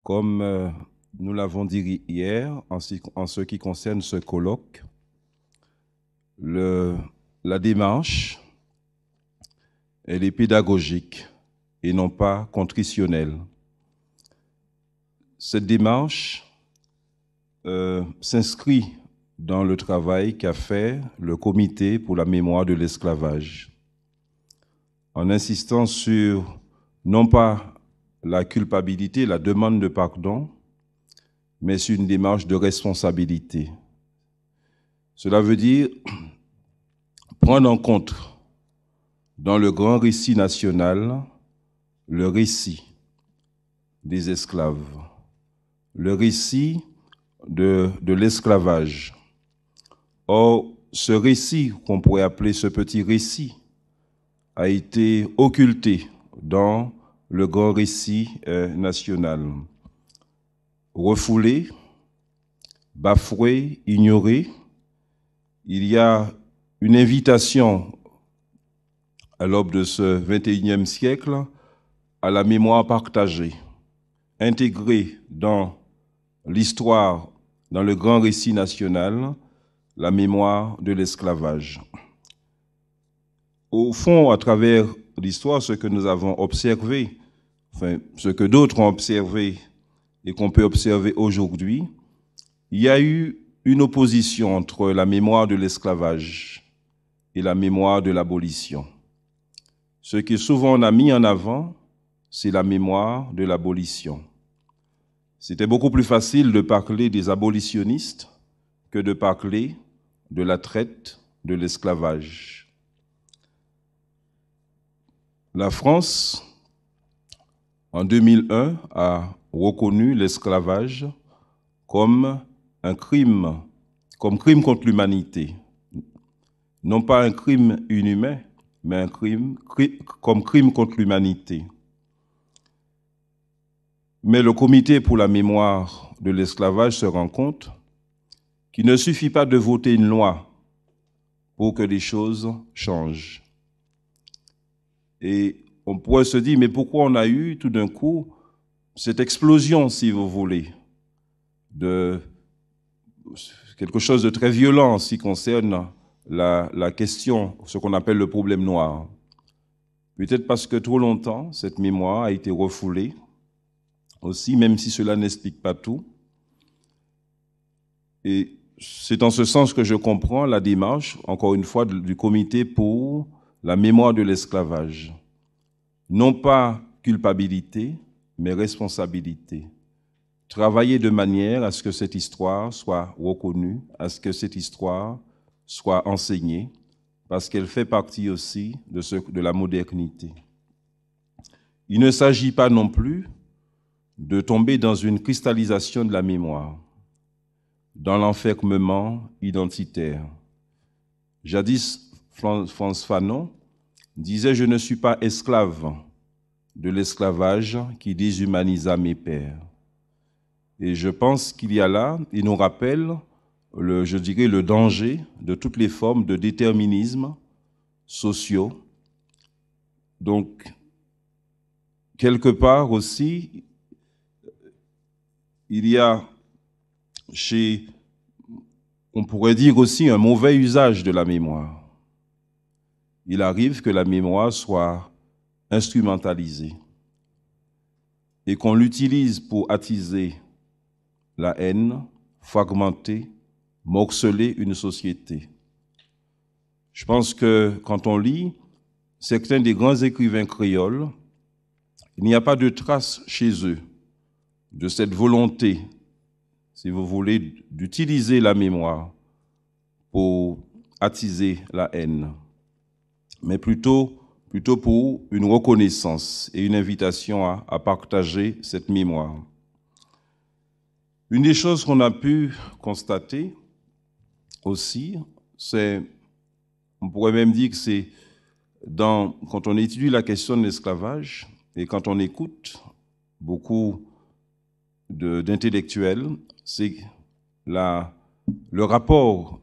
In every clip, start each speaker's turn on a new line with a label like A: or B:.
A: Comme nous l'avons dit hier, en ce qui concerne ce colloque, la démarche, elle est pédagogique et non pas contritionnelle. Cette démarche s'inscrit dans le travail qu'a fait le Comité pour la mémoire de l'esclavage, en insistant sur non pas la culpabilité, la demande de pardon, mais sur une démarche de responsabilité. Cela veut dire prendre en compte dans le grand récit national le récit des esclaves, le récit de l'esclavage. Or, ce récit, qu'on pourrait appeler ce petit récit, a été occulté dans le grand récit national. Refoulé, bafoué, ignoré, il y a une invitation à l'aube de ce XXIe siècle à la mémoire partagée, intégrée dans l'histoire, dans le grand récit national, la mémoire de l'esclavage. Au fond, à travers l'histoire, ce que nous avons observé, enfin, ce que d'autres ont observé et qu'on peut observer aujourd'hui, il y a eu une opposition entre la mémoire de l'esclavage et la mémoire de l'abolition. Ce que souvent on a mis en avant, c'est la mémoire de l'abolition. C'était beaucoup plus facile de parler des abolitionnistes que de parler de la traite de l'esclavage. La France, en 2001, a reconnu l'esclavage comme un crime, comme crime contre l'humanité. Non pas un crime inhumain, mais un crime, comme crime contre l'humanité. Mais le Comité pour la mémoire de l'esclavage se rend compte qu'il ne suffit pas de voter une loi pour que les choses changent. Et on pourrait se dire, mais pourquoi on a eu tout d'un coup cette explosion, si vous voulez, de quelque chose de très violent en ce qui concerne la question, ce qu'on appelle le problème noir. Peut-être parce que trop longtemps, cette mémoire a été refoulée aussi, même si cela n'explique pas tout. Et c'est en ce sens que je comprends la démarche, encore une fois, du Comité pour la mémoire de l'esclavage. Non pas culpabilité, mais responsabilité. Travailler de manière à ce que cette histoire soit reconnue, à ce que cette histoire soit enseignée, parce qu'elle fait partie aussi de la modernité. Il ne s'agit pas non plus de tomber dans une cristallisation de la mémoire, dans l'enfermement identitaire. Jadis, Frantz Fanon disait « Je ne suis pas esclave de l'esclavage qui déshumanisa mes pères ». Et je pense qu'il y a là, il nous rappelle, je dirais, le danger de toutes les formes de déterminisme sociaux. Donc, quelque part aussi, il y a on pourrait dire aussi un mauvais usage de la mémoire. Il arrive que la mémoire soit instrumentalisée et qu'on l'utilise pour attiser la haine, fragmenter, morceler une société. Je pense que quand on lit certains des grands écrivains créoles, il n'y a pas de trace chez eux de cette volonté, si vous voulez, d'utiliser la mémoire pour attiser la haine, mais plutôt pour une reconnaissance et une invitation à partager cette mémoire. Une des choses qu'on a pu constater aussi, c'est, on pourrait même dire que c'est quand on étudie la question de l'esclavage et quand on écoute beaucoup d'intellectuels, c'est le rapport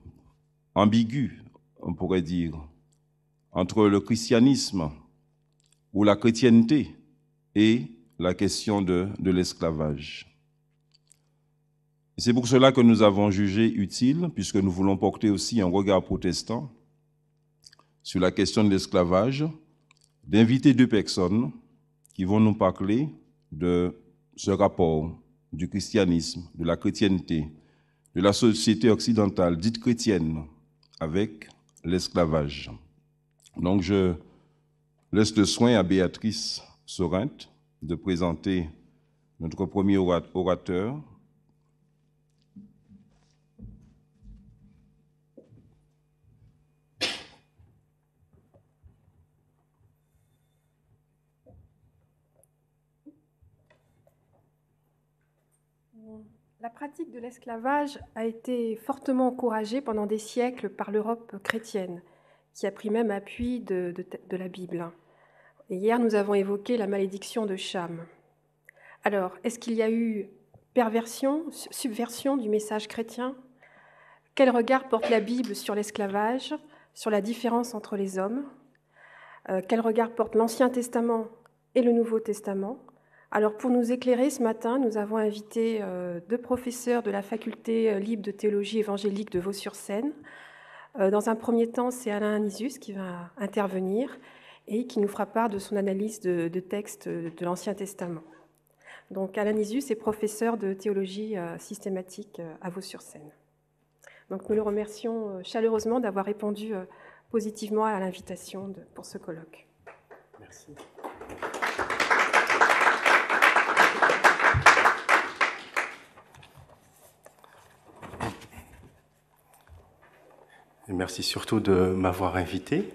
A: ambigu, on pourrait dire, entre le christianisme ou la chrétienté et la question de l'esclavage. C'est pour cela que nous avons jugé utile, puisque nous voulons porter aussi un regard protestant sur la question de l'esclavage, d'inviter deux personnes qui vont nous parler de ce rapport du christianisme, de la chrétienté, de la société occidentale dite chrétienne avec l'esclavage. Donc je laisse le soin à Béatrice Sorinte de présenter notre premier orateur.
B: La pratique de l'esclavage a été fortement encouragée pendant des siècles par l'Europe chrétienne, qui a pris même appui de la Bible. Et hier, nous avons évoqué la malédiction de Cham. Alors, est-ce qu'il y a eu perversion, subversion du message chrétien? Quel regard porte la Bible sur l'esclavage, sur la différence entre les hommes? Quel regard porte l'Ancien Testament et le Nouveau Testament? Alors, pour nous éclairer ce matin, nous avons invité deux professeurs de la faculté libre de théologie évangélique de Vaux-sur-Seine. Dans un premier temps, c'est Alain Nisus qui va intervenir et qui nous fera part de son analyse de textes de l'Ancien Testament. Donc, Alain Nisus est professeur de théologie systématique à Vaux-sur-Seine. Donc, nous le remercions chaleureusement d'avoir répondu positivement à l'invitation pour ce colloque.
C: Merci. Et merci surtout de m'avoir invité.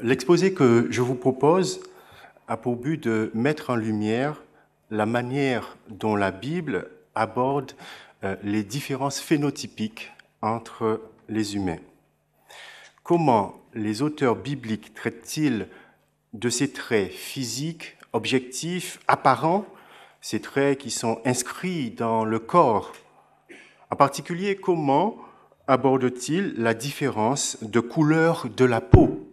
C: L'exposé que je vous propose a pour but de mettre en lumière la manière dont la Bible aborde les différences phénotypiques entre les humains. Comment les auteurs bibliques traitent-ils de ces traits physiques, objectifs, apparents, ces traits qui sont inscrits dans le corps? En particulier, comment aborde-t-il la différence de couleur de la peau?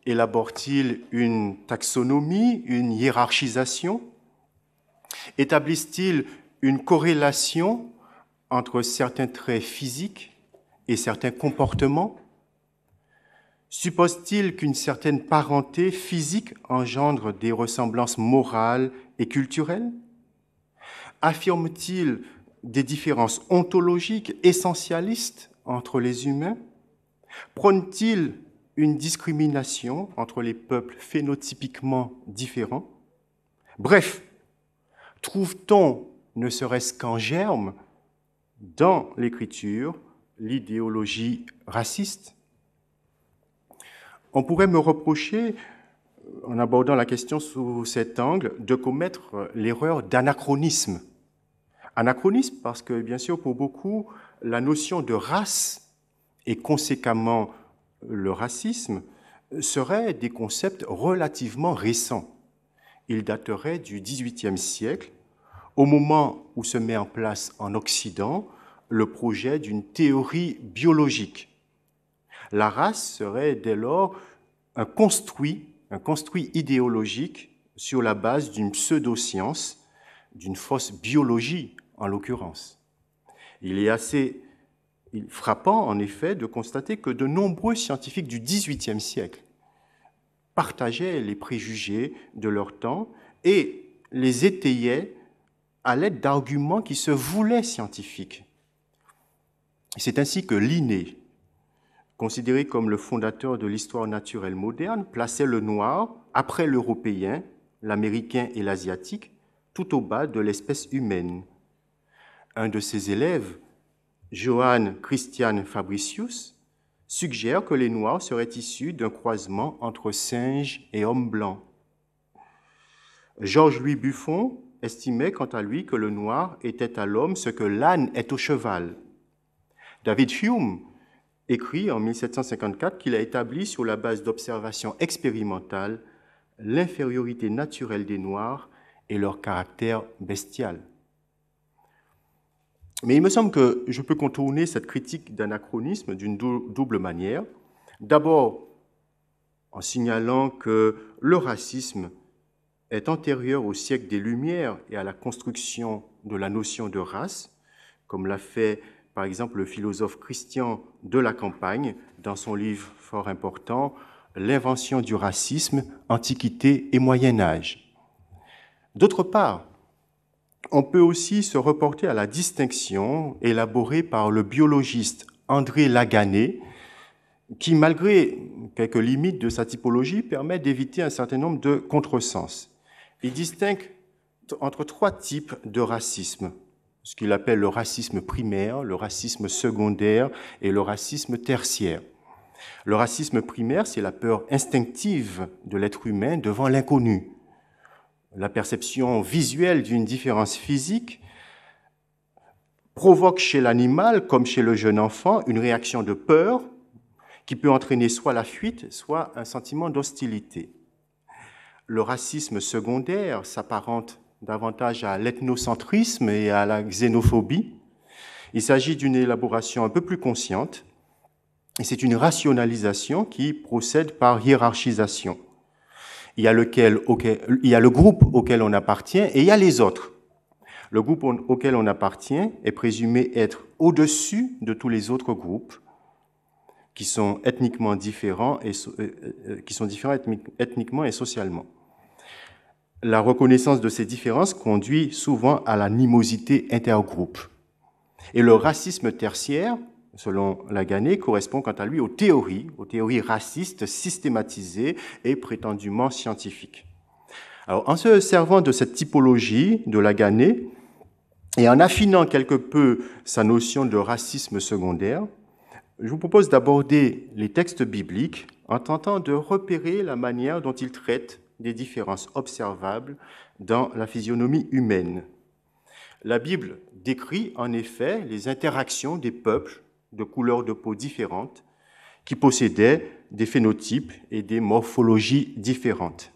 C: Élabore-t-il une taxonomie, une hiérarchisation? Établissent-ils une corrélation entre certains traits physiques et certains comportements? Suppose-t-il qu'une certaine parenté physique engendre des ressemblances morales et culturelles? Affirme-t-il des différences ontologiques essentialistes entre les humains? Prône-t-il une discrimination entre les peuples phénotypiquement différents? Bref, trouve-t-on, ne serait-ce qu'en germe, dans l'Écriture, l'idéologie raciste? On pourrait me reprocher, en abordant la question sous cet angle, de commettre l'erreur d'anachronisme. Anachronisme parce que, bien sûr, pour beaucoup, la notion de race et conséquemment le racisme seraient des concepts relativement récents. Ils dateraient du XVIIIe siècle, au moment où se met en place en Occident le projet d'une théorie biologique. La race serait dès lors un construit idéologique sur la base d'une pseudo-science, d'une fausse biologie en l'occurrence. Il est assez frappant, en effet, de constater que de nombreux scientifiques du XVIIIe siècle partageaient les préjugés de leur temps et les étayaient à l'aide d'arguments qui se voulaient scientifiques. C'est ainsi que Linné, considéré comme le fondateur de l'histoire naturelle moderne, plaçait le noir, après l'européen, l'américain et l'asiatique, tout au bas de l'espèce humaine. Un de ses élèves, Johann Christian Fabricius, suggère que les Noirs seraient issus d'un croisement entre singes et hommes blancs. Georges-Louis Buffon estimait quant à lui que le noir était à l'homme ce que l'âne est au cheval. David Hume écrit en 1754 qu'il a établi sur la base d'observations expérimentales l'infériorité naturelle des Noirs et leur caractère bestial. Mais il me semble que je peux contourner cette critique d'anachronisme d'une double manière. D'abord, en signalant que le racisme est antérieure au siècle des Lumières et à la construction de la notion de race, comme l'a fait par exemple le philosophe Christian de la Campagne dans son livre fort important « L'invention du racisme, Antiquité et Moyen Âge ». D'autre part, on peut aussi se reporter à la distinction élaborée par le biologiste André Lagané, qui, malgré quelques limites de sa typologie, permet d'éviter un certain nombre de contresens. Il distingue entre 3 types de racisme, ce qu'il appelle le racisme primaire, le racisme secondaire et le racisme tertiaire. Le racisme primaire, c'est la peur instinctive de l'être humain devant l'inconnu. La perception visuelle d'une différence physique provoque chez l'animal, comme chez le jeune enfant, une réaction de peur qui peut entraîner soit la fuite, soit un sentiment d'hostilité. Le racisme secondaire s'apparente davantage à l'ethnocentrisme et à la xénophobie. Il s'agit d'une élaboration un peu plus consciente, et c'est une rationalisation qui procède par hiérarchisation. Il y a le groupe auquel on appartient et il y a les autres. Le groupe auquel on appartient est présumé être au-dessus de tous les autres groupes qui sont ethniquement différents ethniquement et socialement. La reconnaissance de ces différences conduit souvent à l'animosité intergroupe. Et le racisme tertiaire, selon Lagané, correspond quant à lui aux théories racistes systématisées et prétendument scientifiques. Alors, en se servant de cette typologie de Lagané et en affinant quelque peu sa notion de racisme secondaire, je vous propose d'aborder les textes bibliques en tentant de repérer la manière dont ils traitent des différences observables dans la physionomie humaine. La Bible décrit en effet les interactions des peuples de couleurs de peau différentes qui possédaient des phénotypes et des morphologies différentes.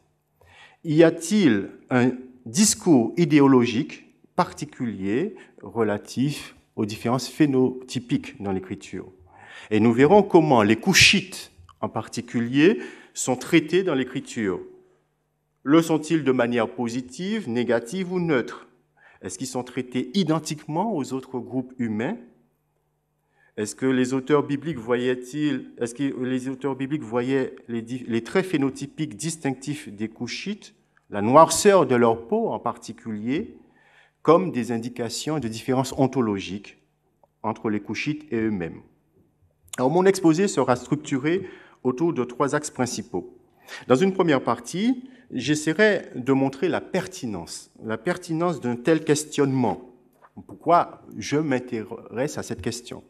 C: Y a-t-il un discours idéologique particulier relatif aux différences phénotypiques dans l'Écriture? Et nous verrons comment les Couchites, en particulier, sont traités dans l'Écriture. Le sont-ils de manière positive, négative ou neutre? Est-ce qu'ils sont traités identiquement aux autres groupes humains? Est-ce que les auteurs bibliques voyaient les traits phénotypiques distinctifs des Couchites, la noirceur de leur peau en particulier, comme des indications de différences ontologiques entre les Couchites et eux-mêmes? Alors, mon exposé sera structuré autour de 3 axes principaux. Dans une première partie, j'essaierai de montrer la pertinence d'un tel questionnement. Pourquoi je m'intéresse à cette question?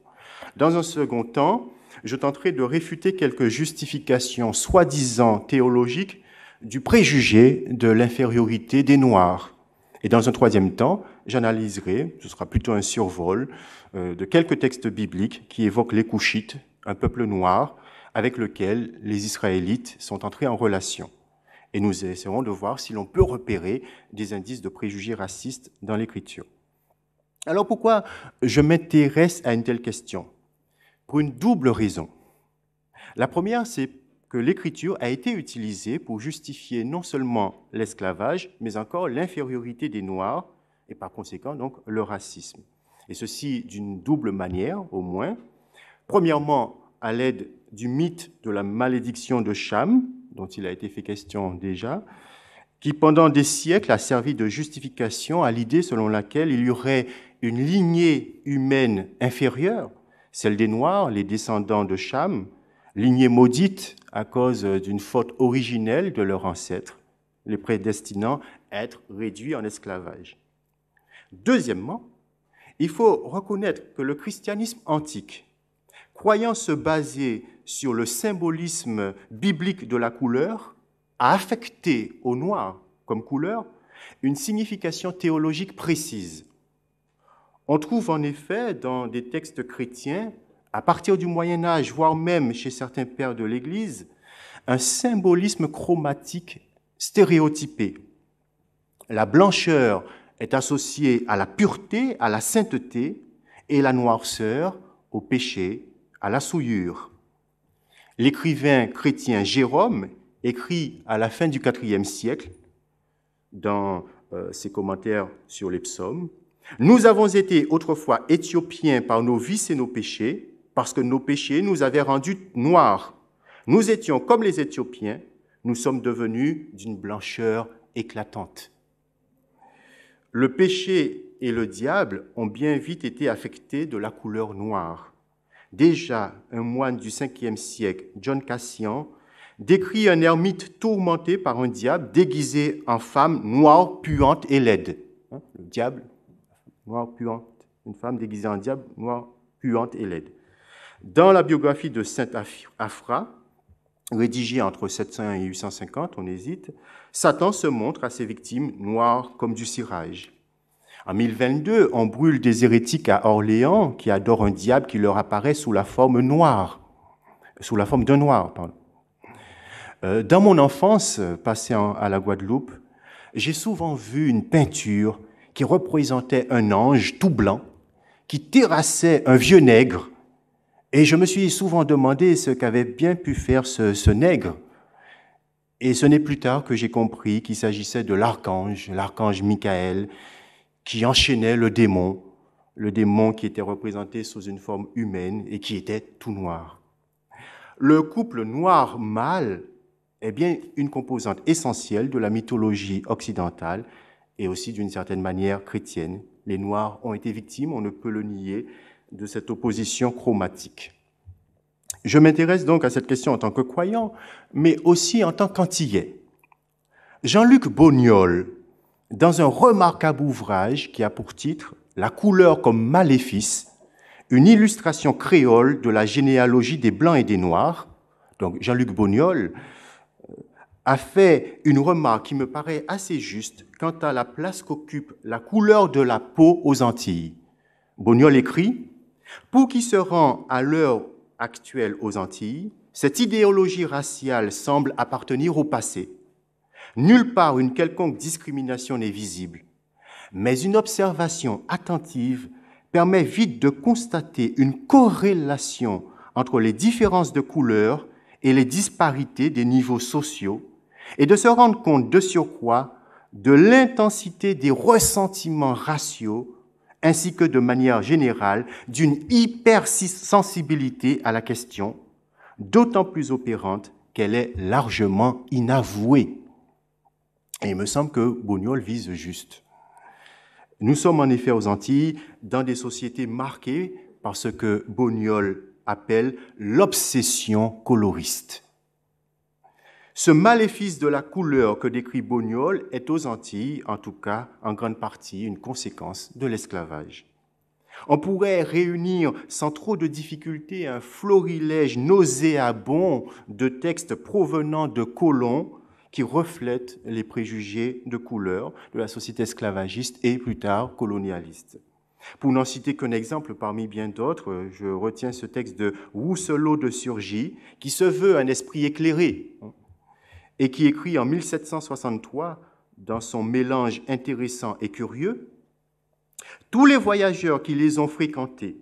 C: Dans un second temps, je tenterai de réfuter quelques justifications soi-disant théologiques du préjugé de l'infériorité des Noirs. Et dans un troisième temps, j'analyserai, ce sera plutôt un survol, de quelques textes bibliques qui évoquent les Couchites, un peuple noir avec lequel les Israélites sont entrés en relation. Et nous essaierons de voir si l'on peut repérer des indices de préjugés racistes dans l'Écriture. Alors pourquoi je m'intéresse à une telle question? Pour une double raison. La première, c'est que l'Écriture a été utilisée pour justifier non seulement l'esclavage, mais encore l'infériorité des Noirs et par conséquent donc le racisme. Et ceci d'une double manière au moins. Premièrement, à l'aide du mythe de la malédiction de Cham, dont il a été fait question déjà, qui pendant des siècles a servi de justification à l'idée selon laquelle il y aurait une lignée humaine inférieure, celle des Noirs, les descendants de Cham, lignée maudite à cause d'une faute originelle de leurs ancêtres, les prédestinant à être réduits en esclavage. Deuxièmement, il faut reconnaître que le christianisme antique, croyant se baser sur le symbolisme biblique de la couleur, a affecté au noir comme couleur une signification théologique précise. On trouve en effet dans des textes chrétiens, à partir du Moyen Âge, voire même chez certains pères de l'Église, un symbolisme chromatique stéréotypé. La blancheur est associée à la pureté, à la sainteté, et la noirceur au péché, à la souillure. L'écrivain chrétien Jérôme écrit à la fin du IVe siècle dans ses commentaires sur les psaumes. Nous avons été autrefois Éthiopiens par nos vices et nos péchés, parce que nos péchés nous avaient rendus noirs. Nous étions comme les Éthiopiens, nous sommes devenus d'une blancheur éclatante. Le péché et le diable ont bien vite été affectés de la couleur noire. Déjà, un moine du 5e siècle, John Cassian, décrit un ermite tourmenté par un diable déguisé en femme noire, puante et laide. Le diable, noire, puante, une femme déguisée en diable, noire, puante et laide. Dans la biographie de saint Afra, rédigée entre 700 et 850, on hésite, Satan se montre à ses victimes noires comme du cirage. En 1022, on brûle des hérétiques à Orléans qui adorent un diable qui leur apparaît sous la forme noire, sous la forme d'un noir, pardon. Dans mon enfance, passée à la Guadeloupe, j'ai souvent vu une peinture qui représentait un ange tout blanc qui terrassait un vieux nègre. Et je me suis souvent demandé ce qu'avait bien pu faire ce nègre. Et ce n'est plus tard que j'ai compris qu'il s'agissait de l'archange Michael, qui enchaînait le démon qui était représenté sous une forme humaine et qui était tout noir. Le couple noir-mâle est bien une composante essentielle de la mythologie occidentale et aussi d'une certaine manière chrétienne. Les Noirs ont été victimes, on ne peut le nier, de cette opposition chromatique. Je m'intéresse donc à cette question en tant que croyant, mais aussi en tant qu'antillais. Jean-Luc Bognol, dans un remarquable ouvrage qui a pour titre « La couleur comme maléfice », une illustration créole de la généalogie des Blancs et des Noirs, donc Jean-Luc Bognol a fait une remarque qui me paraît assez juste quant à la place qu'occupe la couleur de la peau aux Antilles. Bognol écrit « Pour qui se rend à l'heure actuelle aux Antilles, cette idéologie raciale semble appartenir au passé. Nulle part une quelconque discrimination n'est visible, mais une observation attentive permet vite de constater une corrélation entre les différences de couleurs et les disparités des niveaux sociaux, et de se rendre compte de surcroît de l'intensité des ressentiments raciaux, ainsi que de manière générale d'une hypersensibilité à la question, d'autant plus opérante qu'elle est largement inavouée. Et il me semble que Bognol vise juste. Nous sommes en effet aux Antilles dans des sociétés marquées par ce que Bognol appelle l'obsession coloriste. Ce maléfice de la couleur que décrit Bognol est aux Antilles, en tout cas en grande partie, une conséquence de l'esclavage. On pourrait réunir sans trop de difficulté un florilège nauséabond de textes provenant de colons qui reflètent les préjugés de couleur de la société esclavagiste et plus tard colonialiste. Pour n'en citer qu'un exemple parmi bien d'autres, je retiens ce texte de Rousselot de Surgy, qui se veut un esprit éclairé et qui écrit en 1763, dans son mélange intéressant et curieux, « Tous les voyageurs qui les ont fréquentés,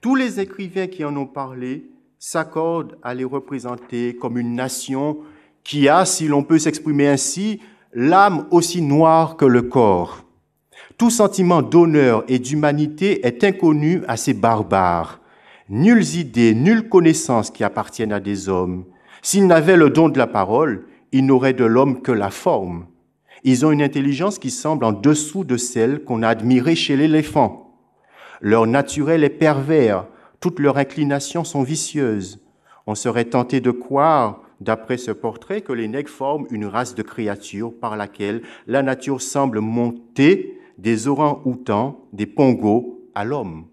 C: tous les écrivains qui en ont parlé, s'accordent à les représenter comme une nation qui a, si l'on peut s'exprimer ainsi, l'âme aussi noire que le corps. Tout sentiment d'honneur et d'humanité est inconnu à ces barbares. Nulles idées, nulle connaissance qui appartiennent à des hommes. S'ils n'avaient le don de la parole, ils n'auraient de l'homme que la forme. Ils ont une intelligence qui semble en dessous de celle qu'on a admirée chez l'éléphant. Leur naturel est pervers, toutes leurs inclinations sont vicieuses. On serait tenté de croire, d'après ce portrait, que les nègres forment une race de créatures par laquelle la nature semble monter des orang-outans, des pongos à l'homme.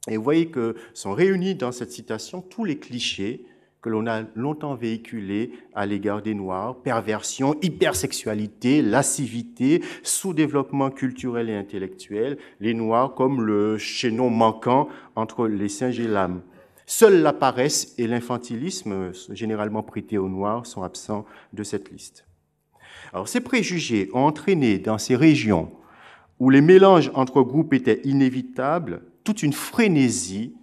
C: Et vous voyez que sont réunis dans cette citation tous les clichés que l'on a longtemps véhiculés à l'égard des Noirs: perversion, hypersexualité, lascivité, sous-développement culturel et intellectuel, les Noirs comme le chaînon manquant entre les singes et l'âme. Seule la paresse et l'infantilisme, généralement prêtés aux Noirs, sont absents de cette liste. Alors, ces préjugés ont entraîné dans ces régions où les mélanges entre groupes étaient inévitables, toute une frénésie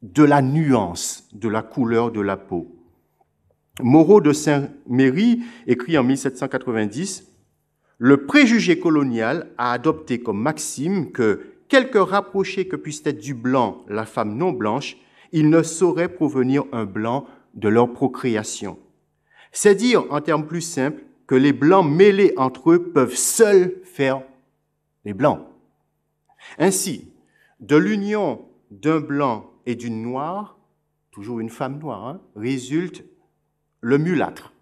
C: de la nuance, de la couleur de la peau. Moreau de Saint-Méry écrit en 1790 « le préjugé colonial a adopté comme maxime que, quelque rapproché que puisse être du blanc la femme non blanche, il ne saurait provenir un blanc de leur procréation. C'est dire, en termes plus simples, que les blancs mêlés entre eux peuvent seuls faire les blancs. Ainsi, de l'union d'un blanc et d'une noire, toujours une femme noire, résulte le mulâtre.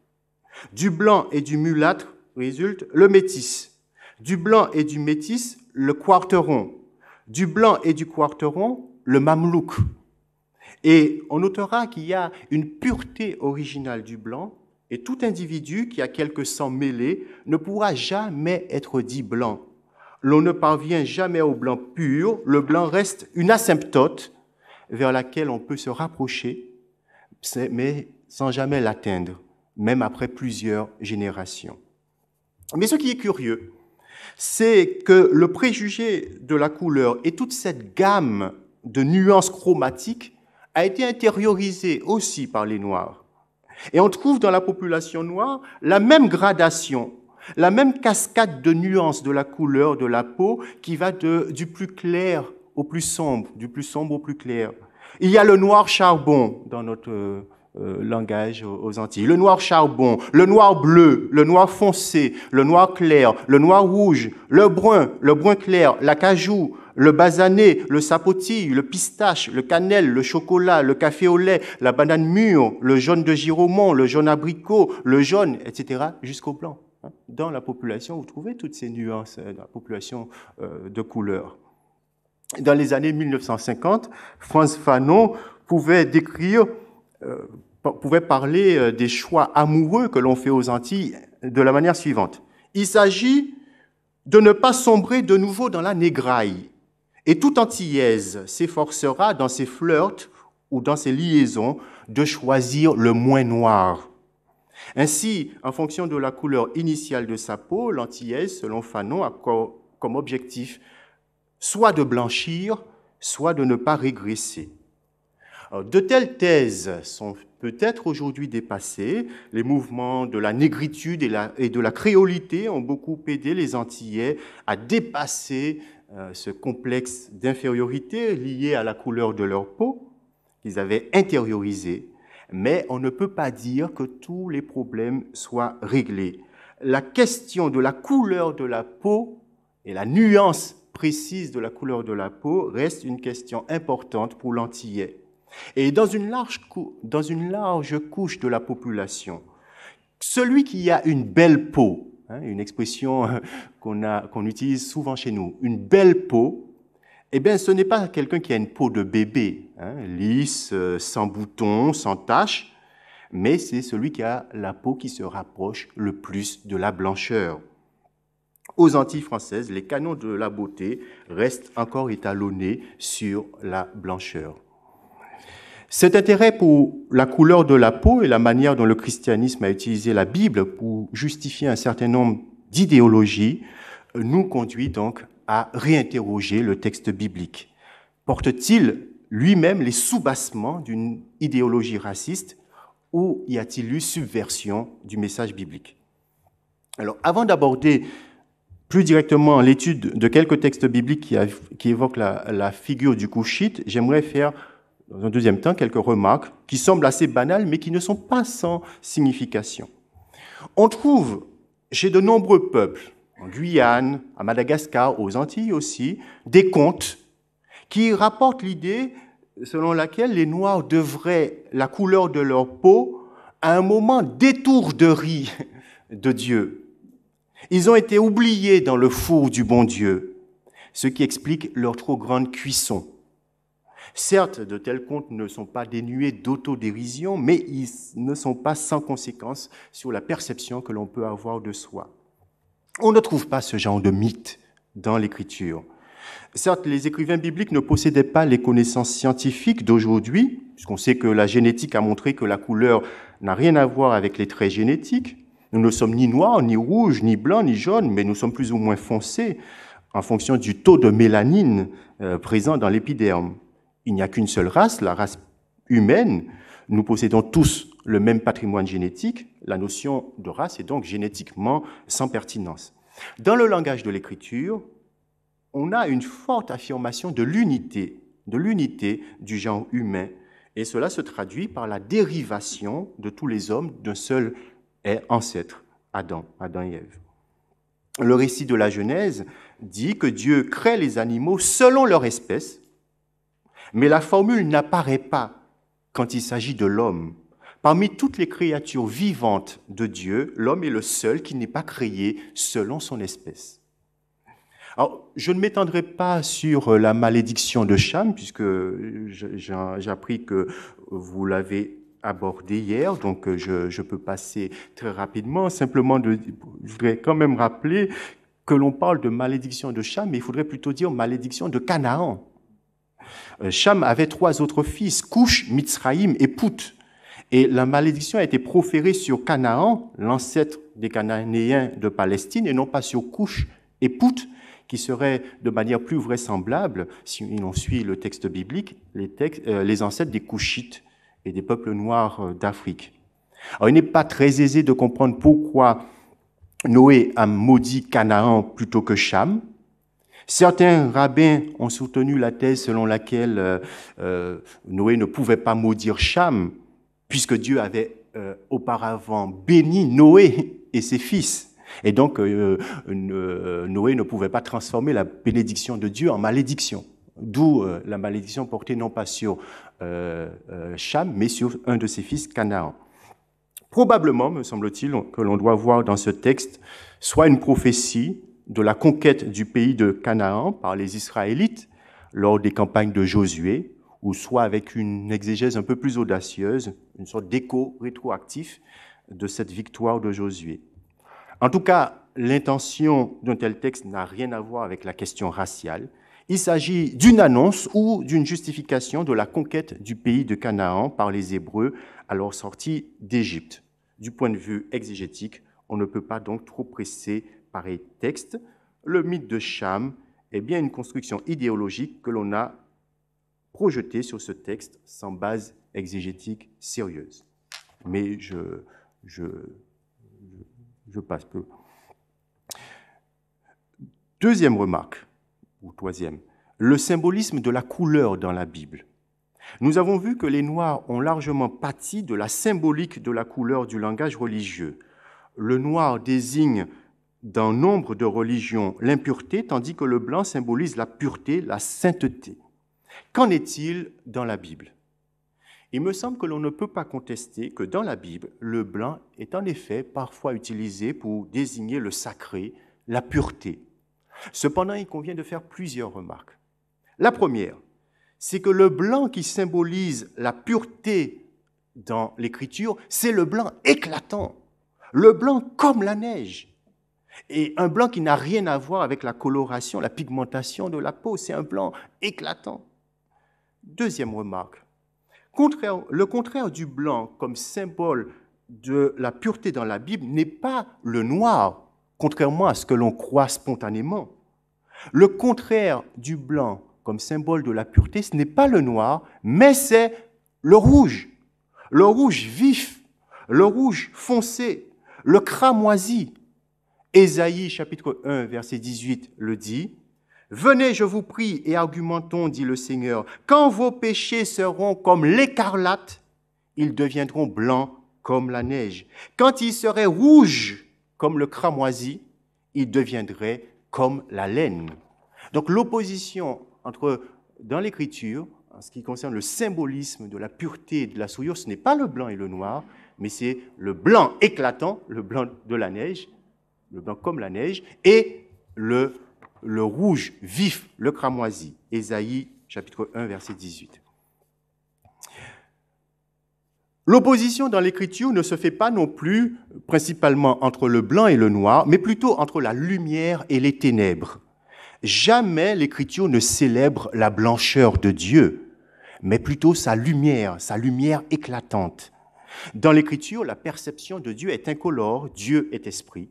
C: Du blanc et du mulâtre résulte le métis. Du blanc et du métis, le quarteron. Du blanc et du quarteron, le mamelouk. Et on notera qu'il y a une pureté originale du blanc, et tout individu qui a quelques sangs mêlés ne pourra jamais être dit blanc. L'on ne parvient jamais au blanc pur, le blanc reste une asymptote vers laquelle on peut se rapprocher, mais sans jamais l'atteindre, même après plusieurs générations. Mais ce qui est curieux, c'est que le préjugé de la couleur et toute cette gamme de nuances chromatiques a été intériorisé aussi par les Noirs. Et on trouve dans la population noire la même gradation, la même cascade de nuances de la couleur de la peau qui va du plus clair au plus sombre, du plus sombre au plus clair. Il y a le noir charbon dans notre langage aux Antilles. Le noir charbon, le noir bleu, le noir foncé, le noir clair, le noir rouge, le brun clair, l'acajou, le basané, le sapotille, le pistache, le cannelle, le chocolat, le café au lait, la banane mûre, le jaune de giromon, le jaune abricot, le jaune, etc., jusqu'au blanc. Dans la population, vous trouvez toutes ces nuances dans la population de couleurs. Dans les années 1950, Frantz Fanon pouvait parler des choix amoureux que l'on fait aux Antilles de la manière suivante. Il s'agit de ne pas sombrer de nouveau dans la négraille. Et toute Antillaise s'efforcera dans ses flirts ou dans ses liaisons de choisir le moins noir. Ainsi, en fonction de la couleur initiale de sa peau, l'Antillaise, selon Fanon, a comme objectif soit de blanchir, soit de ne pas régresser. Alors, de telles thèses sont peut-être aujourd'hui dépassées. Les mouvements de la négritude et de la créolité ont beaucoup aidé les Antillais à dépasser ce complexe d'infériorité lié à la couleur de leur peau qu'ils avaient intériorisé. Mais on ne peut pas dire que tous les problèmes soient réglés. La question de la couleur de la peau et la nuance précise de la couleur de la peau reste une question importante pour l'Antillais. Et dans une large couche de la population, celui qui a une belle peau, une expression qu'on utilise souvent chez nous, une belle peau, eh bien, ce n'est pas quelqu'un qui a une peau de bébé, lisse, sans boutons, sans taches, mais c'est celui qui a la peau qui se rapproche le plus de la blancheur. Aux Antilles françaises, les canons de la beauté restent encore étalonnés sur la blancheur. Cet intérêt pour la couleur de la peau et la manière dont le christianisme a utilisé la Bible pour justifier un certain nombre d'idéologies nous conduit donc à réinterroger le texte biblique. Porte-t-il lui-même les soubassements d'une idéologie raciste ou y a-t-il eu subversion du message biblique? Alors, avant d'aborder plus directement l'étude de quelques textes bibliques qui évoquent la figure du couchite, j'aimerais faire, dans un deuxième temps, quelques remarques qui semblent assez banales, mais qui ne sont pas sans signification. On trouve chez de nombreux peuples, en Guyane, à Madagascar, aux Antilles aussi, des contes qui rapportent l'idée selon laquelle les Noirs devraient la couleur de leur peau à un moment d'étourderie de Dieu. Ils ont été oubliés dans le four du bon Dieu, ce qui explique leur trop grande cuisson. Certes, de tels contes ne sont pas dénués d'autodérision, mais ils ne sont pas sans conséquence sur la perception que l'on peut avoir de soi. On ne trouve pas ce genre de mythe dans l'Écriture. Certes, les écrivains bibliques ne possédaient pas les connaissances scientifiques d'aujourd'hui, puisqu'on sait que la génétique a montré que la couleur n'a rien à voir avec les traits génétiques. Nous ne sommes ni noirs, ni rouges, ni blancs, ni jaunes, mais nous sommes plus ou moins foncés en fonction du taux de mélanine présent dans l'épiderme. Il n'y a qu'une seule race, la race humaine. Nous possédons tous le même patrimoine génétique. La notion de race est donc génétiquement sans pertinence. Dans le langage de l'Écriture, on a une forte affirmation de l'unité du genre humain, et cela se traduit par la dérivation de tous les hommes d'un seul ancêtre, Adam et Ève. Le récit de la Genèse dit que Dieu crée les animaux selon leur espèce, mais la formule n'apparaît pas quand il s'agit de l'homme. Parmi toutes les créatures vivantes de Dieu, l'homme est le seul qui n'est pas créé selon son espèce. Alors, je ne m'étendrai pas sur la malédiction de Cham, puisque j'ai appris que vous l'avez abordé hier, donc je peux passer très rapidement. Simplement, je voudrais quand même rappeler que l'on parle de malédiction de Cham, mais il faudrait plutôt dire malédiction de Canaan. Cham avait 3 autres fils, Coush, Mitzraïm et Pout. Et la malédiction a été proférée sur Canaan, l'ancêtre des Cananéens de Palestine, et non pas sur Coush et Pout, qui seraient de manière plus vraisemblable, si l'on suit le texte biblique, les ancêtres des Couchites et des peuples noirs d'Afrique. Alors, il n'est pas très aisé de comprendre pourquoi Noé a maudit Canaan plutôt que Cham. Certains rabbins ont soutenu la thèse selon laquelle Noé ne pouvait pas maudire Cham, puisque Dieu avait auparavant béni Noé et ses fils. Et donc, Noé ne pouvait pas transformer la bénédiction de Dieu en malédiction. D'où la malédiction portée non pas sur Cham, mais sur un de ses fils, Canaan. Probablement, me semble-t-il, que l'on doit voir dans ce texte soit une prophétie de la conquête du pays de Canaan par les Israélites lors des campagnes de Josué, ou soit avec une exégèse un peu plus audacieuse, une sorte d'écho rétroactif de cette victoire de Josué. En tout cas, l'intention d'un tel texte n'a rien à voir avec la question raciale. Il s'agit d'une annonce ou d'une justification de la conquête du pays de Canaan par les Hébreux à leur sortie d'Égypte. Du point de vue exégétique, on ne peut pas donc trop presser pareil texte. Le mythe de Cham est bien une construction idéologique que l'on a projetée sur ce texte sans base exégétique sérieuse. Mais je passe peu. Deuxième remarque, ou troisième, le symbolisme de la couleur dans la Bible. Nous avons vu que les Noirs ont largement pâti de la symbolique de la couleur du langage religieux. Le noir désigne dans nombre de religions l'impureté, tandis que le blanc symbolise la pureté, la sainteté. Qu'en est-il dans la Bible ? Il me semble que l'on ne peut pas contester que dans la Bible, le blanc est en effet parfois utilisé pour désigner le sacré, la pureté. Cependant, il convient de faire plusieurs remarques. La première, c'est que le blanc qui symbolise la pureté dans l'Écriture, c'est le blanc éclatant, le blanc comme la neige. Et un blanc qui n'a rien à voir avec la coloration, la pigmentation de la peau, c'est un blanc éclatant. Deuxième remarque, le contraire du blanc comme symbole de la pureté dans la Bible n'est pas le noir, contrairement à ce que l'on croit spontanément. Le contraire du blanc comme symbole de la pureté, ce n'est pas le noir, mais c'est le rouge vif, le rouge foncé, le cramoisi. Ésaïe chapitre 1, verset 18 le dit. « Venez, je vous prie, et argumentons, dit le Seigneur. Quand vos péchés seront comme l'écarlate, ils deviendront blancs comme la neige. Quand ils seraient rouges comme le cramoisi, ils deviendraient comme la laine. » Donc l'opposition dans l'Écriture, en ce qui concerne le symbolisme de la pureté et de la souillure, ce n'est pas le blanc et le noir, mais c'est le blanc éclatant, le blanc de la neige, le blanc comme la neige, et le rouge vif, le cramoisi. Ésaïe, chapitre 1, verset 18. L'opposition dans l'Écriture ne se fait pas non plus principalement entre le blanc et le noir, mais plutôt entre la lumière et les ténèbres. Jamais l'Écriture ne célèbre la blancheur de Dieu, mais plutôt sa lumière éclatante. Dans l'Écriture, la perception de Dieu est incolore, Dieu est esprit.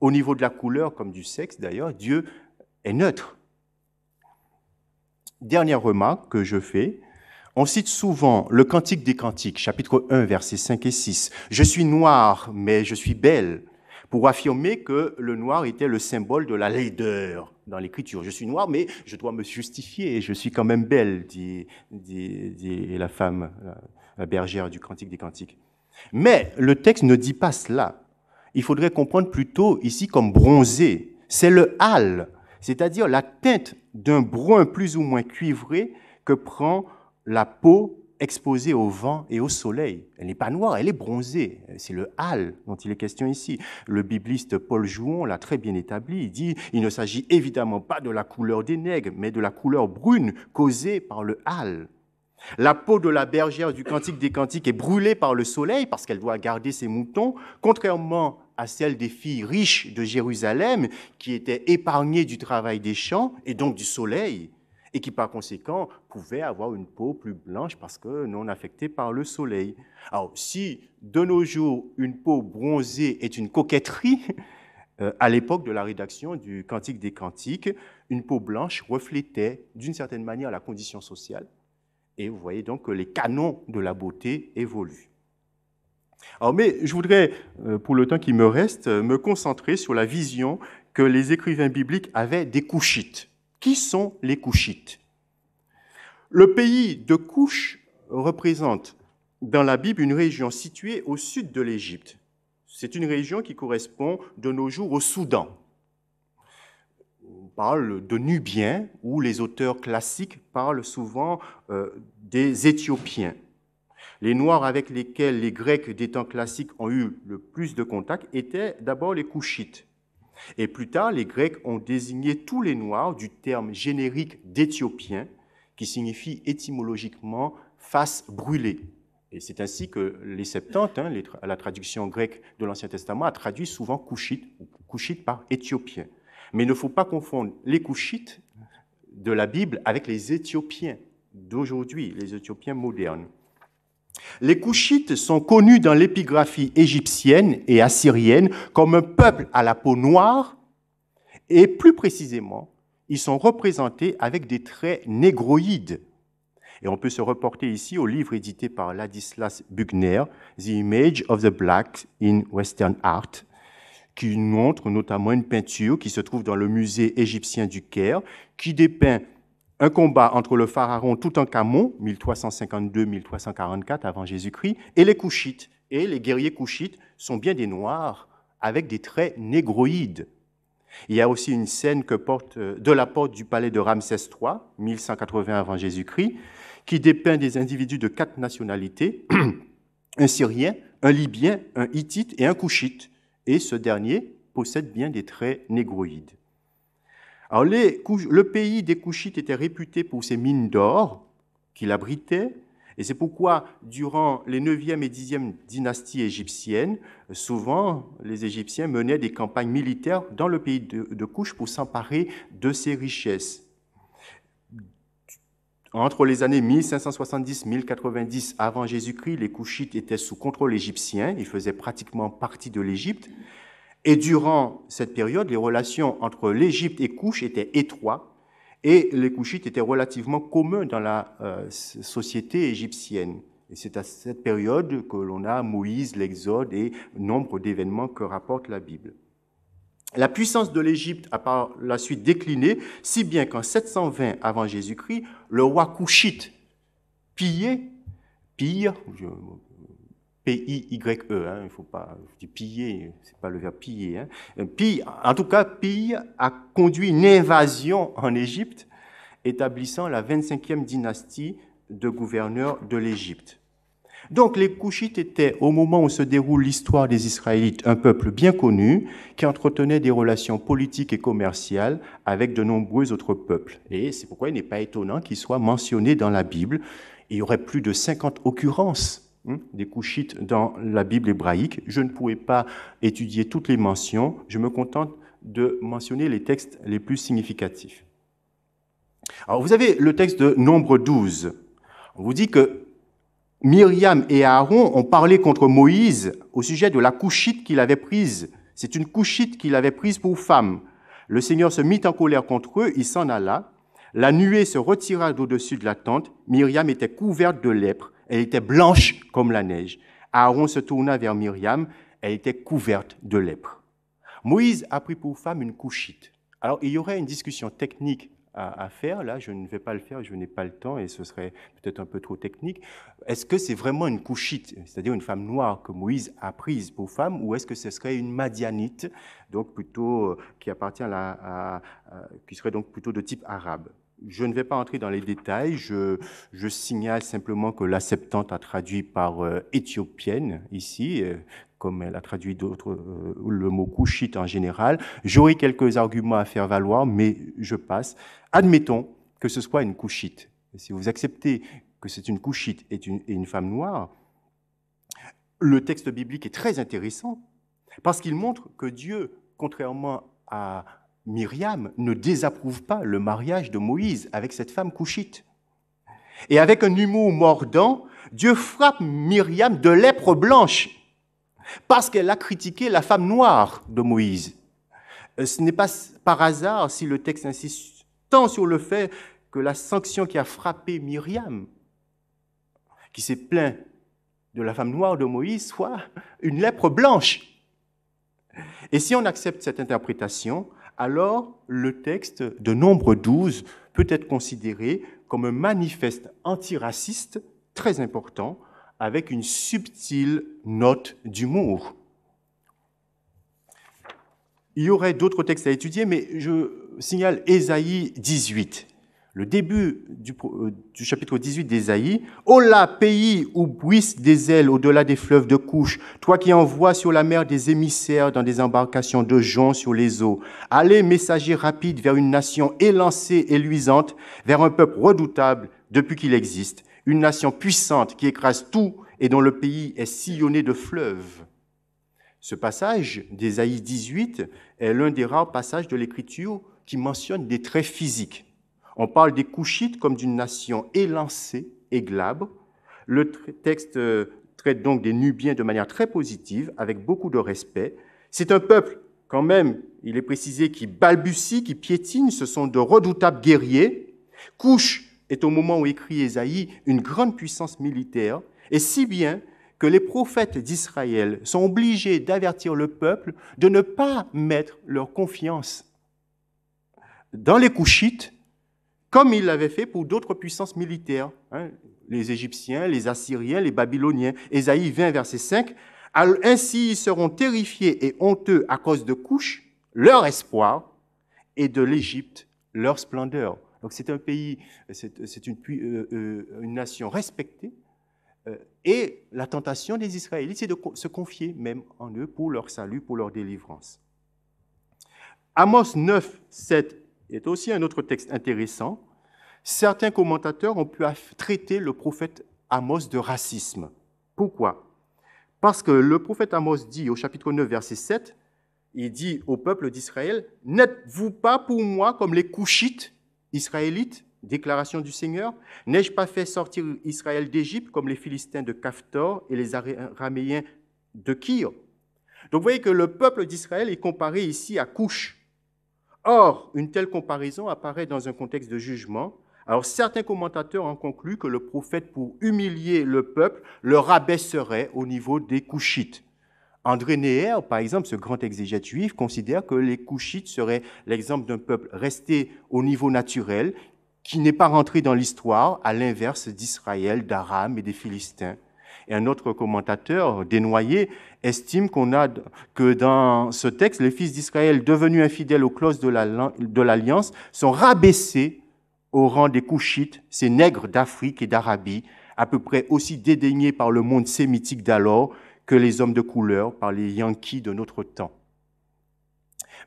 C: Au niveau de la couleur, comme du sexe d'ailleurs, Dieu est neutre. Dernière remarque que je fais, on cite souvent le Cantique des Cantiques, chapitre 1, versets 5 et 6. « Je suis noire, mais je suis belle. pour affirmer que le noir était le symbole de la laideur dans l'Écriture. Je suis noir, mais je dois me justifier, je suis quand même belle, dit la femme, la bergère du Cantique des Cantiques. Mais le texte ne dit pas cela. Il faudrait comprendre plutôt ici comme bronzé. C'est le hâle, c'est-à-dire la teinte d'un brun plus ou moins cuivré que prend la peau exposée au vent et au soleil. Elle n'est pas noire, elle est bronzée. C'est le hâle dont il est question ici. Le bibliste Paul Jouon l'a très bien établi. Il dit il ne s'agit évidemment pas de la couleur des nègres, mais de la couleur brune causée par le hâle. La peau de la bergère du Cantique des Cantiques est brûlée par le soleil parce qu'elle doit garder ses moutons, contrairement à celle des filles riches de Jérusalem qui étaient épargnées du travail des champs et donc du soleil, et qui par conséquent pouvaient avoir une peau plus blanche parce que non affectée par le soleil. Alors si de nos jours une peau bronzée est une coquetterie, à l'époque de la rédaction du Cantique des Cantiques, une peau blanche reflétait d'une certaine manière la condition sociale. Et vous voyez donc que les canons de la beauté évoluent. Alors, mais je voudrais, pour le temps qui me reste, me concentrer sur la vision que les écrivains bibliques avaient des Couchites. Qui sont les Couchites? Le pays de Couche représente dans la Bible une région située au sud de l'Égypte. C'est une région qui correspond de nos jours au Soudan. On parle de Nubiens, où les auteurs classiques parlent souvent des Éthiopiens. Les Noirs avec lesquels les Grecs des temps classiques ont eu le plus de contact étaient d'abord les Couchites. Et plus tard, les Grecs ont désigné tous les Noirs du terme générique d'Éthiopien, qui signifie étymologiquement « face brûlée ». Et c'est ainsi que les Septante, la traduction grecque de l'Ancien Testament, a traduit souvent Couchite, ou Couchite par Éthiopien. Mais il ne faut pas confondre les Couchites de la Bible avec les Éthiopiens d'aujourd'hui, les Éthiopiens modernes. Les Couchites sont connus dans l'épigraphie égyptienne et assyrienne comme un peuple à la peau noire, et plus précisément, ils sont représentés avec des traits négroïdes. Et on peut se reporter ici au livre édité par Ladislas Bugner, The Image of the Black in Western Art, qui montre notamment une peinture qui se trouve dans le musée égyptien du Caire, qui dépeint un combat entre le pharaon Toutankhamon, 1352-1344 avant Jésus-Christ, et les Couchites. Et les guerriers Couchites sont bien des Noirs avec des traits négroïdes. Il y a aussi une scène de la porte du palais de Ramsès III, 1180 avant Jésus-Christ, qui dépeint des individus de 4 nationalités, un Syrien, un Libyen, un Hittite et un Couchite. Et ce dernier possède bien des traits négroïdes. Alors, le pays des Couchites était réputé pour ses mines d'or qu'il abritait, et c'est pourquoi, durant les 9e et 10e dynasties égyptiennes, souvent, les Égyptiens menaient des campagnes militaires dans le pays de Couche pour s'emparer de ces richesses. Entre les années 1570-1090 avant Jésus-Christ, les Couchites étaient sous contrôle égyptien, ils faisaient pratiquement partie de l'Égypte. Et durant cette période, les relations entre l'Égypte et Couche étaient étroites et les Couchites étaient relativement communs dans la société égyptienne. Et c'est à cette période que l'on a Moïse, l'Exode et nombre d'événements que rapporte la Bible. La puissance de l'Égypte a par la suite décliné, si bien qu'en 720 avant Jésus-Christ, le roi Couchite Pire, P-I-Y-E, il ne faut pas dire piller, c'est pas le verbe piller. Pire a conduit une invasion en Égypte, établissant la 25e dynastie de gouverneurs de l'Égypte. Donc les Couchites étaient, au moment où se déroule l'histoire des Israélites, un peuple bien connu qui entretenait des relations politiques et commerciales avec de nombreux autres peuples. Et c'est pourquoi il n'est pas étonnant qu'ils soient mentionnés dans la Bible. Il y aurait plus de 50 occurrences des Couchites dans la Bible hébraïque. Je ne pourrais pas étudier toutes les mentions, je me contente de mentionner les textes les plus significatifs. Alors vous avez le texte de Nombre 12. On vous dit que Myriam et Aaron ont parlé contre Moïse au sujet de la Couchite qu'il avait prise. C'est une Couchite qu'il avait prise pour femme. Le Seigneur se mit en colère contre eux, il s'en alla. La nuée se retira d'au-dessus de la tente. Myriam était couverte de lèpre. Elle était blanche comme la neige. Aaron se tourna vers Myriam. Elle était couverte de lèpre. Moïse a pris pour femme une Couchite. Alors, il y aurait une discussion technique à faire. Là, je ne vais pas le faire, je n'ai pas le temps et ce serait peut-être un peu trop technique. Est-ce que c'est vraiment une Couchite, c'est-à-dire une femme noire que Moïse a prise pour femme, ou est-ce que ce serait une Madianite, donc plutôt qui appartient qui serait donc plutôt de type arabe? Je ne vais pas entrer dans les détails, je signale simplement que la Septante a traduit par éthiopienne ici, comme elle a traduit le mot couchite en général. J'aurai quelques arguments à faire valoir, mais je passe. Admettons que ce soit une couchite. Si vous acceptez que c'est une couchite et une femme noire, le texte biblique est très intéressant parce qu'il montre que Dieu, contrairement à Myriam, ne désapprouve pas le mariage de Moïse avec cette femme couchite. Et avec un humour mordant, Dieu frappe Myriam de lèpre blanche parce qu'elle a critiqué la femme noire de Moïse. Ce n'est pas par hasard si le texte insiste tant sur le fait que la sanction qui a frappé Myriam, qui s'est plaint de la femme noire de Moïse, soit une lèpre blanche. Et si on accepte cette interprétation, alors le texte de Nombre 12 peut être considéré comme un manifeste antiraciste très important, avec une subtile note d'humour. Il y aurait d'autres textes à étudier, mais je signale Ésaïe 18. Le début du chapitre 18 d'Ésaïe. « Ô là, pays où bruissent des ailes au-delà des fleuves de couche, toi qui envoies sur la mer des émissaires dans des embarcations de joncs sur les eaux. Allez, messagers rapides, vers une nation élancée et luisante, vers un peuple redoutable depuis qu'il existe, une nation puissante qui écrase tout et dont le pays est sillonné de fleuves. » Ce passage d'Ésaïe 18 est l'un des rares passages de l'Écriture qui mentionne des traits physiques. On parle des Couchites comme d'une nation élancée et glabre. Le texte traite donc des Nubiens de manière très positive, avec beaucoup de respect. C'est un peuple, quand même, il est précisé, qui balbutie, qui piétine. Ce sont de redoutables guerriers. Couche est, au moment où écrit Ésaïe, une grande puissance militaire, et si bien que les prophètes d'Israël sont obligés d'avertir le peuple de ne pas mettre leur confiance dans les Couchites, comme ils l'avaient fait pour d'autres puissances militaires, les Égyptiens, les Assyriens, les Babyloniens. Ésaïe 20, verset 5, « Ainsi ils seront terrifiés et honteux à cause de Couche, leur espoir, et de l'Égypte, leur splendeur. » Donc c'est un pays, c'est une nation respectée, et la tentation des Israélites, c'est de se confier même en eux pour leur salut, pour leur délivrance. Amos 9, 7 est aussi un autre texte intéressant. Certains commentateurs ont pu traiter le prophète Amos de racisme. Pourquoi? Parce que le prophète Amos dit au chapitre 9, verset 7, il dit au peuple d'Israël, « N'êtes-vous pas pour moi comme les Couchites israélites ?» Déclaration du Seigneur. « N'ai-je pas fait sortir Israël d'Égypte comme les Philistins de Caphtor et les Araméens de Kir ?» Donc vous voyez que le peuple d'Israël est comparé ici à Couche. Or, une telle comparaison apparaît dans un contexte de jugement. Alors certains commentateurs ont conclu que le prophète, pour humilier le peuple, le rabaisserait au niveau des Couchites. André Neher, par exemple, ce grand exégète juif, considère que les Couchites seraient l'exemple d'un peuple resté au niveau naturel, qui n'est pas rentré dans l'histoire, à l'inverse d'Israël, d'Aram et des Philistins. Et un autre commentateur, Desnoyers, estime que dans ce texte, les fils d'Israël devenus infidèles aux clauses de l'Alliance sont rabaissés au rang des Couchites, ces nègres d'Afrique et d'Arabie, à peu près aussi dédaignés par le monde sémitique d'alors que les hommes de couleur par les Yankees de notre temps.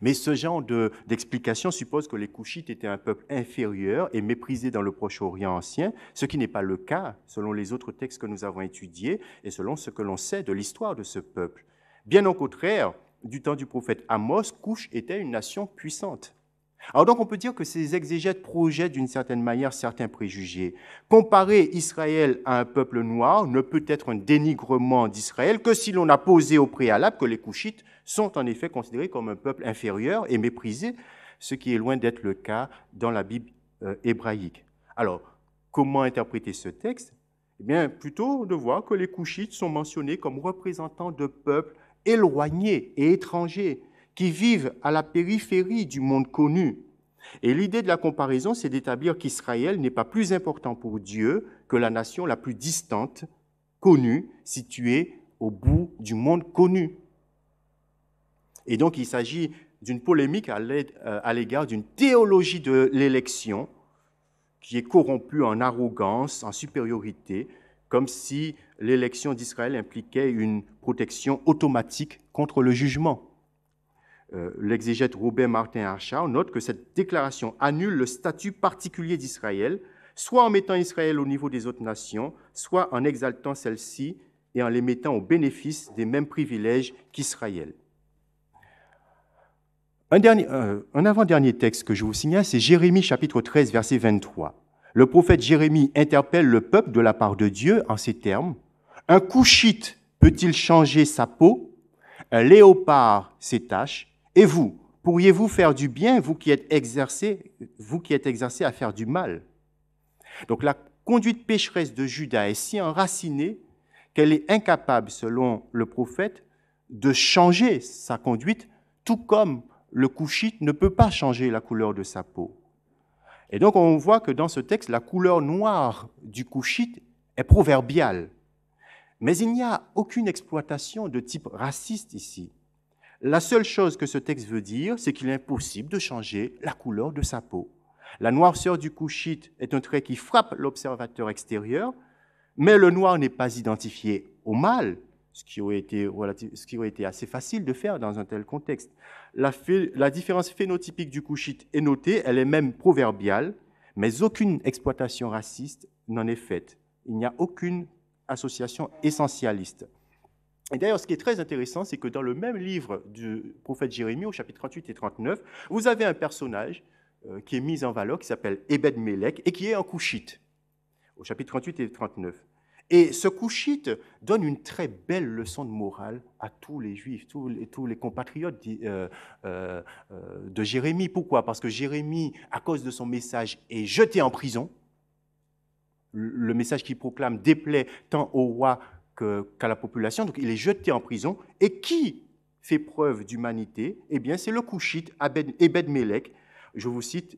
C: Mais ce genre d'explication suppose que les Couchites étaient un peuple inférieur et méprisé dans le Proche-Orient ancien, ce qui n'est pas le cas selon les autres textes que nous avons étudiés et selon ce que l'on sait de l'histoire de ce peuple. Bien au contraire, du temps du prophète Amos, Couche était une nation puissante. Alors donc on peut dire que ces exégètes projettent d'une certaine manière certains préjugés. Comparer Israël à un peuple noir ne peut être un dénigrement d'Israël que si l'on a posé au préalable que les Couchites sont en effet considérés comme un peuple inférieur et méprisé, ce qui est loin d'être le cas dans la Bible hébraïque. Alors, comment interpréter ce texte? Eh bien, plutôt de voir que les Couchites sont mentionnés comme représentants de peuples éloignés et étrangers, qui vivent à la périphérie du monde connu. Et l'idée de la comparaison, c'est d'établir qu'Israël n'est pas plus important pour Dieu que la nation la plus distante, connue, située au bout du monde connu. Et donc, il s'agit d'une polémique à l'égard d'une théologie de l'élection qui est corrompue en arrogance, en supériorité, comme si l'élection d'Israël impliquait une protection automatique contre le jugement. L'exégète Robert Martin Archard note que cette déclaration annule le statut particulier d'Israël, soit en mettant Israël au niveau des autres nations, soit en exaltant celle-ci et en les mettant au bénéfice des mêmes privilèges qu'Israël. Un avant-dernier texte que je vous signale, c'est Jérémie chapitre 13, verset 23. Le prophète Jérémie interpelle le peuple de la part de Dieu en ces termes. « Un Couchite peut-il changer sa peau? Un léopard ses taches? Et vous, pourriez-vous faire du bien, vous qui êtes exercé à faire du mal ?» Donc la conduite pécheresse de Juda est si enracinée qu'elle est incapable, selon le prophète, de changer sa conduite, tout comme le Couchite ne peut pas changer la couleur de sa peau. Et donc on voit que dans ce texte, la couleur noire du Couchite est proverbiale. Mais il n'y a aucune exploitation de type raciste ici. La seule chose que ce texte veut dire, c'est qu'il est impossible de changer la couleur de sa peau. La noirceur du Couchite est un trait qui frappe l'observateur extérieur, mais le noir n'est pas identifié au mâle, ce qui aurait été assez facile de faire dans un tel contexte. La différence phénotypique du Couchite est notée, elle est même proverbiale, mais aucune exploitation raciste n'en est faite. Il n'y a aucune association essentialiste. Et d'ailleurs, ce qui est très intéressant, c'est que dans le même livre du prophète Jérémie, au chapitre 38 et 39, vous avez un personnage qui est mis en valeur, qui s'appelle Ebed-Mélec, et qui est un Couchite, au chapitre 38 et 39. Et ce Couchite donne une très belle leçon de morale à tous les Juifs, tous les compatriotes de Jérémie. Pourquoi? Parce que Jérémie, à cause de son message, est jeté en prison. Le message qu'il proclame déplaît tant au roi qu'à la population, donc il est jeté en prison. Et qui fait preuve d'humanité? Eh bien, c'est le Couchite Ebed-Mélec. Je vous cite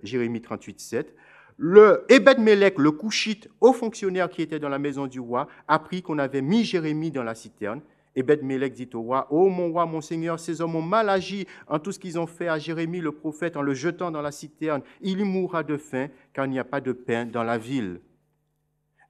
C: Jérémie 38, 7. Le Ebed-Mélec, le Couchite, haut fonctionnaire qui était dans la maison du roi, apprit qu'on avait mis Jérémie dans la citerne. Ebed-Mélec dit au roi, « Ô mon roi, mon seigneur, ces hommes ont mal agi en tout ce qu'ils ont fait à Jérémie le prophète en le jetant dans la citerne. Il y mourra de faim, car il n'y a pas de pain dans la ville. »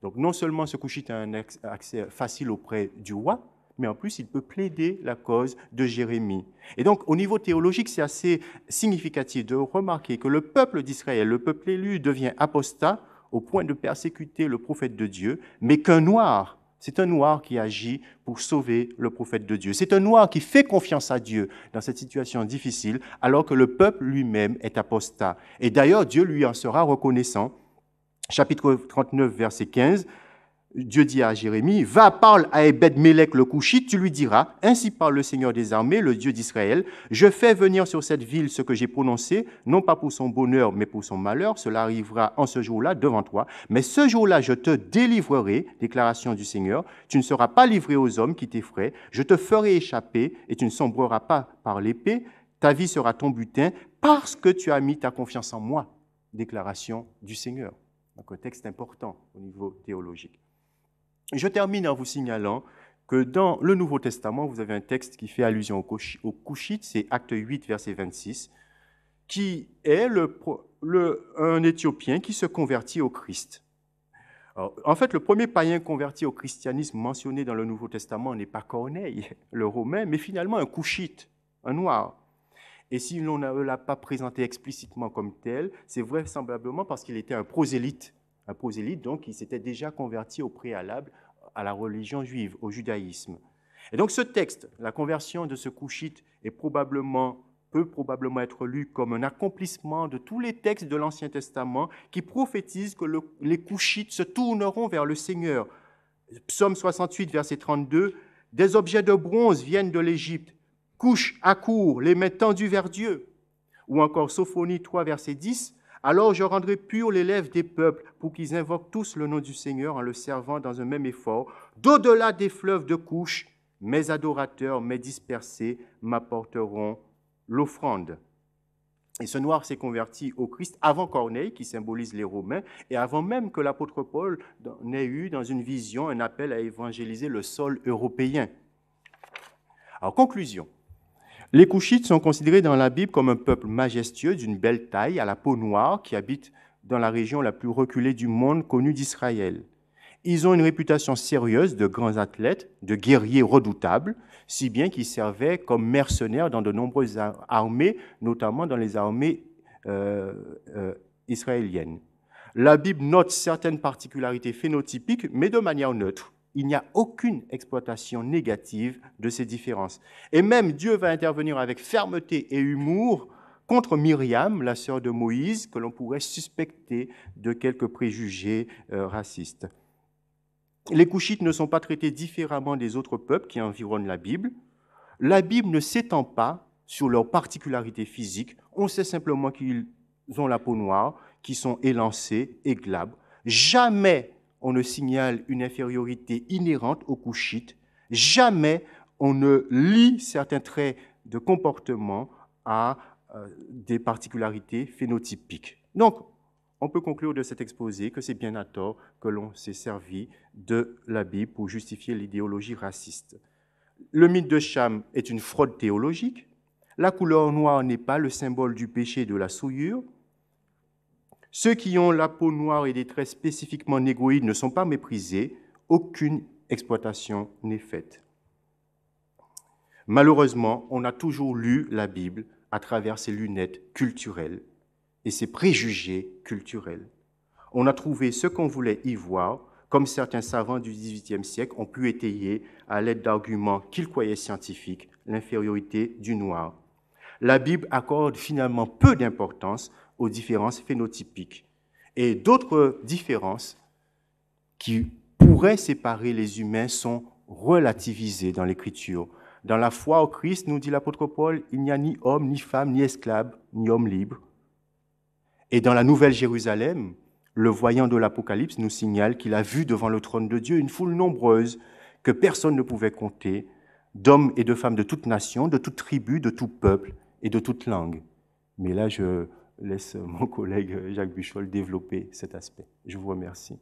C: Donc non seulement ce Couchite a un accès facile auprès du roi, mais en plus, il peut plaider la cause de Jérémie. Et donc, au niveau théologique, c'est assez significatif de remarquer que le peuple d'Israël, le peuple élu, devient apostat au point de persécuter le prophète de Dieu, mais qu'un noir, c'est un noir qui agit pour sauver le prophète de Dieu. C'est un noir qui fait confiance à Dieu dans cette situation difficile, alors que le peuple lui-même est apostat. Et d'ailleurs, Dieu lui en sera reconnaissant. Chapitre 39, verset 15, Dieu dit à Jérémie, « Va, parle à Ebed-Mélec le Couchite, tu lui diras, ainsi parle le Seigneur des armées, le Dieu d'Israël, je fais venir sur cette ville ce que j'ai prononcé, non pas pour son bonheur, mais pour son malheur, cela arrivera en ce jour-là devant toi, mais ce jour-là je te délivrerai, déclaration du Seigneur, tu ne seras pas livré aux hommes qui t'effraient, je te ferai échapper et tu ne sombreras pas par l'épée, ta vie sera ton butin, parce que tu as mis ta confiance en moi, déclaration du Seigneur. » Donc un texte important au niveau théologique. Je termine en vous signalant que dans le Nouveau Testament, vous avez un texte qui fait allusion au Couchite, c'est Acte 8, verset 26, qui est un Éthiopien qui se convertit au Christ. Alors, en fait, le premier païen converti au christianisme mentionné dans le Nouveau Testament n'est pas Corneille, le Romain, mais finalement un Couchite, un Noir. Et si l'on ne l'a pas présenté explicitement comme tel, c'est vraisemblablement parce qu'il était un prosélyte. Un prosélyte, donc, il s'était déjà converti au préalable à la religion juive, au judaïsme. Et donc ce texte, la conversion de ce Couchite, peut probablement être lu comme un accomplissement de tous les textes de l'Ancien Testament qui prophétisent que les Couchites se tourneront vers le Seigneur. Psaume 68, verset 32, « Des objets de bronze viennent de l'Égypte, couchent, accourent, les mains tendues vers Dieu. » Ou encore Sophonie 3, verset 10, « Alors je rendrai purs les lèvres des peuples pour qu'ils invoquent tous le nom du Seigneur en le servant dans un même effort. D'au-delà des fleuves de couches, mes adorateurs, mes dispersés m'apporteront l'offrande. Et ce noir s'est converti au Christ avant Corneille, qui symbolise les Romains, et avant même que l'apôtre Paul n'ait eu dans une vision un appel à évangéliser le sol européen. Alors, conclusion. Les Couchites sont considérés dans la Bible comme un peuple majestueux, d'une belle taille, à la peau noire, qui habite dans la région la plus reculée du monde, connue d'Israël. Ils ont une réputation sérieuse de grands athlètes, de guerriers redoutables, si bien qu'ils servaient comme mercenaires dans de nombreuses armées, notamment dans les armées israéliennes. La Bible note certaines particularités phénotypiques, mais de manière neutre. Il n'y a aucune exploitation négative de ces différences. Et même Dieu va intervenir avec fermeté et humour contre Myriam, la sœur de Moïse, que l'on pourrait suspecter de quelques préjugés racistes. Les Couchites ne sont pas traités différemment des autres peuples qui environnent la Bible. La Bible ne s'étend pas sur leurs particularités physiques. On sait simplement qu'ils ont la peau noire, qu'ils sont élancés et glabres. Jamais on ne signale une infériorité inhérente aux Couchites. Jamais on ne lie certains traits de comportement à des particularités phénotypiques. Donc, on peut conclure de cet exposé que c'est bien à tort que l'on s'est servi de la Bible pour justifier l'idéologie raciste. Le mythe de Cham est une fraude théologique. La couleur noire n'est pas le symbole du péché et de la souillure. Ceux qui ont la peau noire et des traits spécifiquement négroïdes ne sont pas méprisés. Aucune exploitation n'est faite. Malheureusement, on a toujours lu la Bible à travers ses lunettes culturelles et ses préjugés culturels. On a trouvé ce qu'on voulait y voir, comme certains savants du XVIIIe siècle ont pu étayer, à l'aide d'arguments qu'ils croyaient scientifiques, l'infériorité du noir. La Bible accorde finalement peu d'importance aux différences phénotypiques et d'autres différences qui pourraient séparer les humains sont relativisées dans l'Écriture. Dans la foi au Christ, nous dit l'apôtre Paul, il n'y a ni homme, ni femme, ni esclave, ni homme libre. Et dans la Nouvelle Jérusalem, le voyant de l'Apocalypse nous signale qu'il a vu devant le trône de Dieu une foule nombreuse que personne ne pouvait compter, d'hommes et de femmes de toute nation, de toute tribu, de tout peuple et de toute langue. Mais là, je laisse mon collègue Jacques Buchol développer cet aspect. Je vous remercie.